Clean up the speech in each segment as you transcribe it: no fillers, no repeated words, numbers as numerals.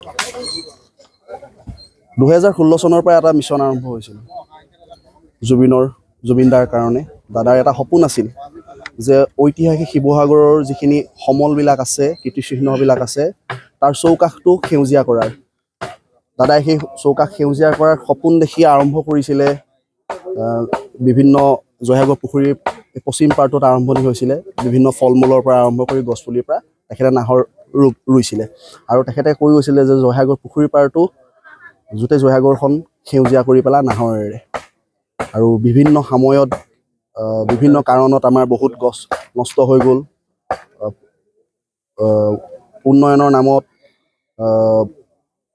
2016 চনৰ পৰা এটা মিছন আৰম্ভ হৈছিল জুবিনদাৰ কাৰণে। দাদাৰ এটা সপোন আছিল যে ঐতিহাসিক শিৱসাগৰৰ যিখিনি সমলবিলাক আছে, কীৰ্তিচিহ্নবিলাক আছে, তাৰ চৌকাশটো সেউজীয়া কৰাৰ। দাদাই সেই চৌকাশ সেউজীয়া কৰাৰ সপোন দেখি আৰম্ভ কৰিছিলে। বিভিন্ন জয়সাগৰ পুখুৰীৰ পশ্চিম পাৰটোত আৰম্ভণি হৈছিলে, বিভিন্ন ফল মূলৰ পৰা আৰম্ভ কৰি গছপুলিৰ পৰা তেখেতে নাহৰ ৰুইছিলে। আৰু তেখেতে কৈ গৈছিলে যে জয়সাগৰ পুখুৰীৰ পাৰটো গোটেই জয়সাগৰখন সেউজীয়া কৰি পেলা নাহৰেৰে। আৰু বিভিন্ন সময়ত বিভিন্ন কাৰণত আমাৰ বহুত গছ নষ্ট হৈ গ'ল। উন্নয়নৰ নামত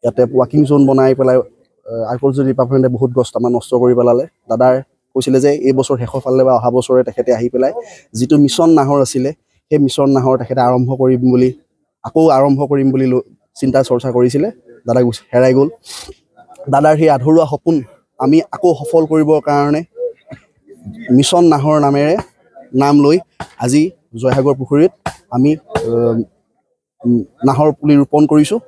ইয়াতে ৱাকিং জোন বনাই পেলাই আৰ্কিঅলজি ডিপাৰ্টমেণ্টে বহুত গছ আমাৰ নষ্ট কৰি পেলালে। দাদাৰ কৈছিলে যে এই বছৰ শেষৰ ফালে বা অহা বছৰে তেখেতে আহি পেলাই যিটো মিছন নাহৰ আছিলে, সেই মিছন নাহৰ তেখেতে আকৌ আৰম্ভ কৰিম বুলি চিন্তা চৰ্চা কৰিছিলে। দাদা হেৰাই গ'ল। দাদাৰ সেই আধৰুৱা সপোন আমি আকৌ সফল কৰিবৰ কাৰণে মিছন নাহৰ নামেৰে নাম লৈ আজি জয়সাগৰ পুখুৰীত আমি নাহৰ পুলি ৰোপণ কৰিছোঁ।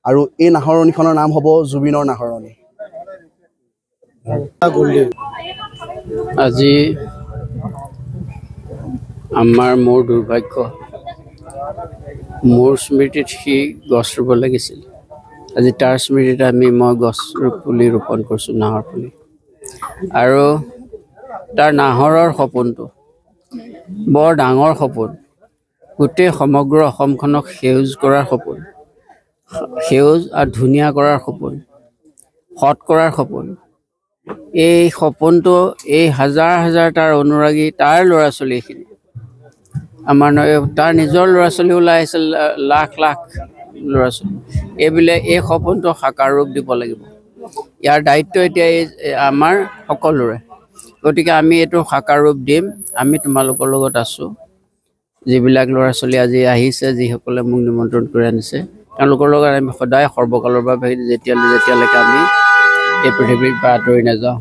আৰু এই নাহৰণিখনৰ নাম হ'ব জুবিনৰ নাহৰণি। আজি মোৰ দুৰ্ভাগ্য, মোৰ স্মৃতিত সি গছ ৰুব লাগিছিল। আজি তাৰ স্মৃতিত মই গছ পুলি ৰোপণ কৰিছোঁ, নাহৰ পুলি। আৰু তাৰ নাহৰৰ সপোনটো বৰ ডাঙৰ সপোন। গোটেই সমগ্ৰ অসমখনক সেউজ কৰাৰ সপোন, সেউজ আৰু ধুনীয়া কৰাৰ সপোন, সৎ কৰাৰ সপোন। এই সপোনটো এই হাজাৰ হাজাৰ তাৰ অনুৰাগী, তাৰ ল'ৰা ছোৱালীখিনি, তাৰ নিজৰ ল'ৰা ছোৱালী ওলাই আহিছিল, লাখ লাখ ল'ৰা ছোৱালী। এই সপোনটো সাকাৰ ৰূপ দিব লাগিব। ইয়াৰ দায়িত্ব এতিয়া আমাৰ সকলোৰে। গতিকে আমি এইটো সাকাৰ ৰূপ দিম। আমি তোমালোকৰ লগত আছোঁ। যিবিলাক ল'ৰা ছোৱালী আজি আহিছে, যিসকলে মোক নিমন্ত্ৰণ কৰি আনিছে, তেওঁলোকৰ লগত আমি সদায় সৰ্বকালৰ বাবে যেতিয়ালৈকে আমি এই পৃথিৱীৰ পৰা আঁতৰি নাযাওঁ।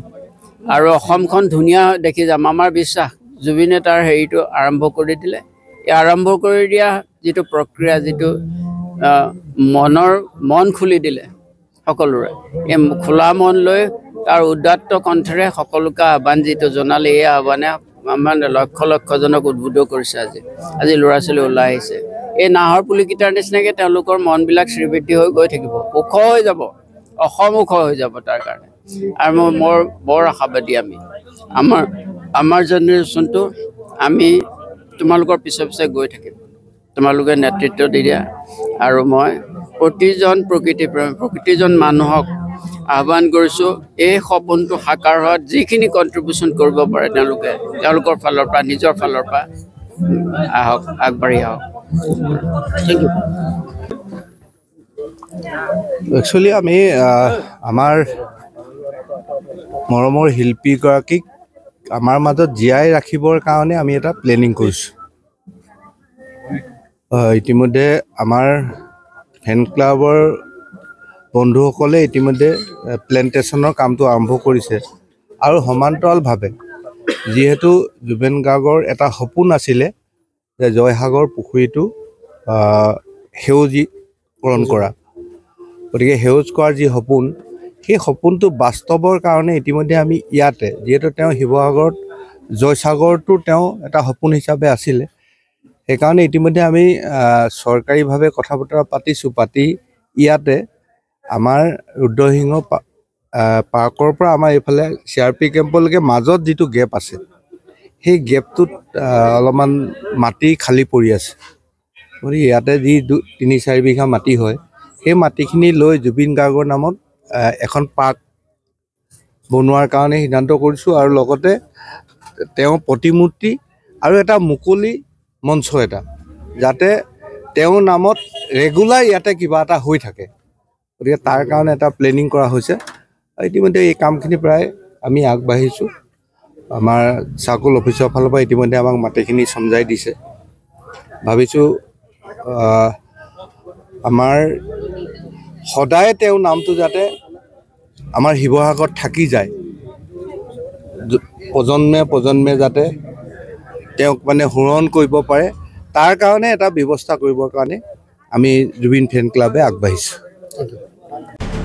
আৰু অসমখন ধুনীয়া দেখি যাম। আমাৰ বিশ্বাস, জুবিনে তাৰ হেৰিটো আৰম্ভ কৰি দিলে। এই আৰম্ভ কৰি দিয়া যিটো প্ৰক্ৰিয়া, যিটো মন খুলি দিলে সকলোৰে, এই খোলা মন লৈ তাৰ উদাত্ত কণ্ঠেৰে সকলোকে আহ্বান যিটো জনালে, এই আহ্বানে আমাৰ লক্ষ লক্ষজনক উদ্বুদ্ধ কৰিছে। আজি ল'ৰা ছোৱালী ওলাই আহিছে। এই নাহৰ পুলিকেইটাৰ নিচিনাকৈ তেওঁলোকৰ মনবিলাক শ্ৰীবৃদ্ধি হৈ গৈ থাকিব, ওখ হৈ যাব, অসম ওখ হৈ যাব তাৰ কাৰণে। আৰু মোৰ বৰ আশাবাদী আমাৰ জেনেৰেশ্যনটো আমি তোমালোকৰ পিছে পিছে গৈ থাকিম। তোমালোকে নেতৃত্ব দি দিয়া। আৰু মই প্ৰতিজন প্ৰতিজন মানুহক আহ্বান কৰিছোঁ, এই সপোনটো সাকাৰ হোৱাত যিখিনি কণ্ট্ৰিবিউশ্যন কৰিব পাৰে তেওঁলোকৰ ফালৰ পৰা, নিজৰ ফালৰ পৰা আহক, আগবাঢ়ি আহক। Thank U. একচুৱেলি আমি আমাৰ মৰমৰ শিল্পীগৰাকীক আমাৰ মাজত জীয়াই ৰাখিবৰ কাৰণে আমি এটা প্লেনিং কৰিছোঁ। ইতিমধ্যে আমাৰ ফেন ক্লাবৰ বন্ধুসকলে ইতিমধ্যে প্লেণ্টেশ্যনৰ কামটো আৰম্ভ কৰিছে। আৰু সমান্তৰালভাৱে যিহেতু জুবিন গাৰ্গৰ এটা সপোন আছিলে যে জয়সাগৰ পুখুৰীটো সেউজীকৰণ কৰা, গতিকে সেউজ কৰাৰ যি সপোন, সেই সপোনটো বাস্তৱৰ কাৰণে ইতিমধ্যে আমি ইয়াতে, যিহেতু তেওঁ শিৱসাগৰত জয়সাগৰটো তেওঁ এটা সপোন হিচাপে আছিলে, সেইকাৰণে ইতিমধ্যে আমি চৰকাৰীভাৱে কথা বতৰা পাতি ইয়াতে আমাৰ ৰুদ্ৰসিংহ পাৰ্কৰ পৰা আমাৰ এইফালে CRP কেম্পলৈকে মাজত যিটো গেপ আছে, সেই গেপটোত অলপমান মাটি খালী পৰি আছে। গতিকে ইয়াতে যি 3-4 বিঘা মাটি হয়, সেই মাটিখিনি লৈ জুবিন গাৰ্গৰ নামত এখন পাৰ্ক বনোৱাৰ কাৰণে সিদ্ধান্ত কৰিছোঁ। আৰু লগতে তেওঁ প্ৰতিমূৰ্তি আৰু এটা মুকলি মঞ্চ এটা, যাতে তেওঁৰ নামত ৰেগুলাৰ ইয়াতে কিবা এটা হৈ থাকে, গতিকে তাৰ কাৰণে এটা প্লেনিং কৰা হৈছে। ইতিমধ্যে এই কামখিনি প্ৰায় আমি আগবাঢ়িছোঁ। আমাৰ চাৰ্কল অফিচৰ ফালৰ পৰা ইতিমধ্যে আমাক মাটিখিনি চমজাই দিছে। ভাবিছোঁ আমাৰ সদায় তেওঁৰ নামটো যাতে আমাৰ শিৱসাগৰত থাকি যায়, প্ৰজন্মে যাতে তেওঁক সোঁৱৰণ কৰিব পাৰে, তাৰ কাৰণে এটা ব্যৱস্থা কৰিবৰ কাৰণে আমি জুবিন ফেন ক্লাবে আগবাঢ়িছোঁ। ধন্যবাদ।